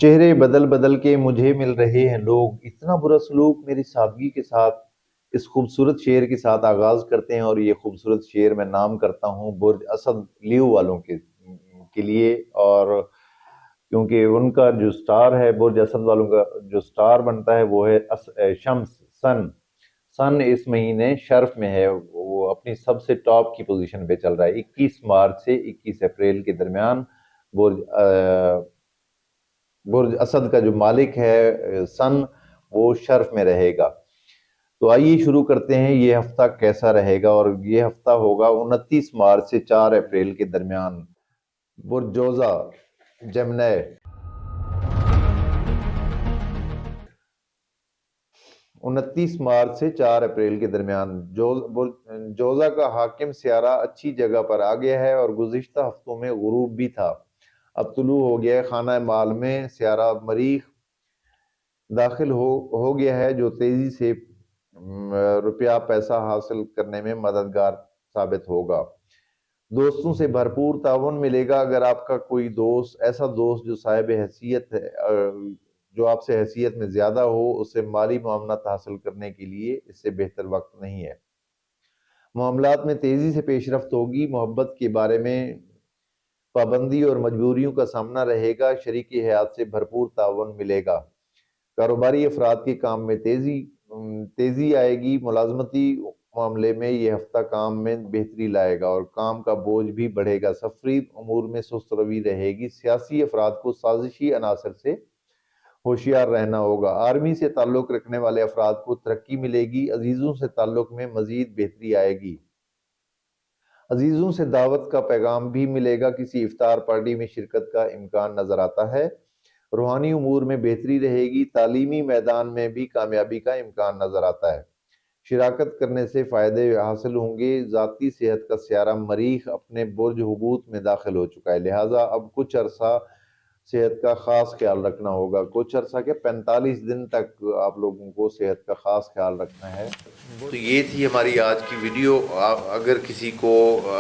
چہرے بدل بدل کے مجھے مل رہے ہیں لوگ، اتنا برا سلوک میری سادگی کے ساتھ اس خوبصورت شعر کے ساتھ آغاز کرتے ہیں، اور یہ خوبصورت شعر میں نام کرتا ہوں برج اسد لیو والوں کے لیے، اور کیونکہ ان کا جو سٹار ہے، برج اسد والوں کا جو سٹار بنتا ہے وہ ہے شمس، سن۔ سن اس مہینے شرف میں ہے، وہ اپنی سب سے ٹاپ کی پوزیشن پہ چل رہا ہے۔ 21 مارچ سے 21 اپریل کے درمیان برج اسد کا جو مالک ہے سن، وہ شرف میں رہے گا۔ تو آئیے شروع کرتے ہیں یہ ہفتہ کیسا رہے گا، اور یہ ہفتہ ہوگا 29 مارچ سے 4 اپریل کے درمیان۔ برج جوزہ، جمنائے، 29 مارچ سے 4 اپریل کے درمیان جوزہ کا حاکم سیارہ اچھی جگہ پر آ گیا ہے، اور گزشتہ ہفتوں میں غروب بھی تھا، اب طلوع ہو گیا ہے۔ خانہ مال میں سیارہ مریخ داخل ہو گیا ہے، جو تیزی سے روپیہ پیسہ حاصل کرنے میں مددگار ثابت ہوگا۔ دوستوں سے بھرپور تعاون ملے گا۔ اگر آپ کا کوئی دوست، ایسا دوست جو صاحب حیثیت ہے، جو آپ سے حیثیت میں زیادہ ہو، اسے مالی معاملات حاصل کرنے کے لیے اس سے بہتر وقت نہیں ہے۔ معاملات میں تیزی سے پیش رفت ہوگی۔ محبت کے بارے میں پابندی اور مجبوریوں کا سامنا رہے گا۔ شریک حیات سے بھرپور تعاون ملے گا۔ کاروباری افراد کے کام میں تیزی آئے گی۔ ملازمتی معاملے میں یہ ہفتہ کام میں بہتری لائے گا، اور کام کا بوجھ بھی بڑھے گا۔ سفری امور میں سست روی رہے گی۔ سیاسی افراد کو سازشی عناصر سے ہوشیار رہنا ہوگا۔ آرمی سے تعلق رکھنے والے افراد کو ترقی ملے گی۔ عزیزوں سے تعلق میں مزید بہتری آئے گی۔ عزیزوں سے دعوت کا پیغام بھی ملے گا۔ کسی افطار پارٹی میں شرکت کا امکان نظر آتا ہے۔ روحانی امور میں بہتری رہے گی۔ تعلیمی میدان میں بھی کامیابی کا امکان نظر آتا ہے۔ شراکت کرنے سے فائدے حاصل ہوں گے۔ ذاتی صحت کا سیارہ مریخ اپنے برج حبوط میں داخل ہو چکا ہے، لہٰذا اب کچھ عرصہ صحت کا خاص خیال رکھنا ہوگا۔ کچھ عرصہ کے 45 دن تک آپ لوگوں کو صحت کا خاص خیال رکھنا ہے۔ تو یہ تھی ہماری آج کی ویڈیو۔ اگر کسی کو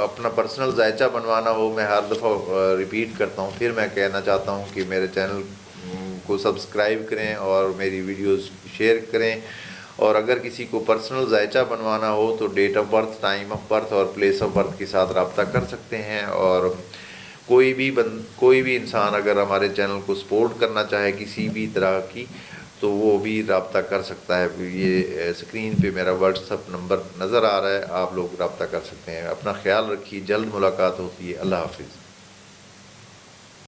اپنا پرسنل ذائچہ بنوانا ہو، میں ہر دفعہ ریپیٹ کرتا ہوں، پھر میں کہنا چاہتا ہوں کہ میرے چینل کو سبسکرائب کریں اور میری ویڈیوز شیئر کریں۔ اور اگر کسی کو پرسنل ذائچہ بنوانا ہو تو date of birth, time of birth اور پلیس آف برتھ کے ساتھ رابطہ کر سکتے ہیں۔ اور کوئی بھی انسان اگر ہمارے چینل کو سپورٹ کرنا چاہے کسی بھی طرح کی، تو وہ بھی رابطہ کر سکتا ہے۔ یہ اسکرین پہ میرا واٹس ایپ نمبر نظر آ رہا ہے، آپ لوگ رابطہ کر سکتے ہیں۔ اپنا خیال رکھیے، جلد ملاقات ہوتی ہے۔ اللہ حافظ۔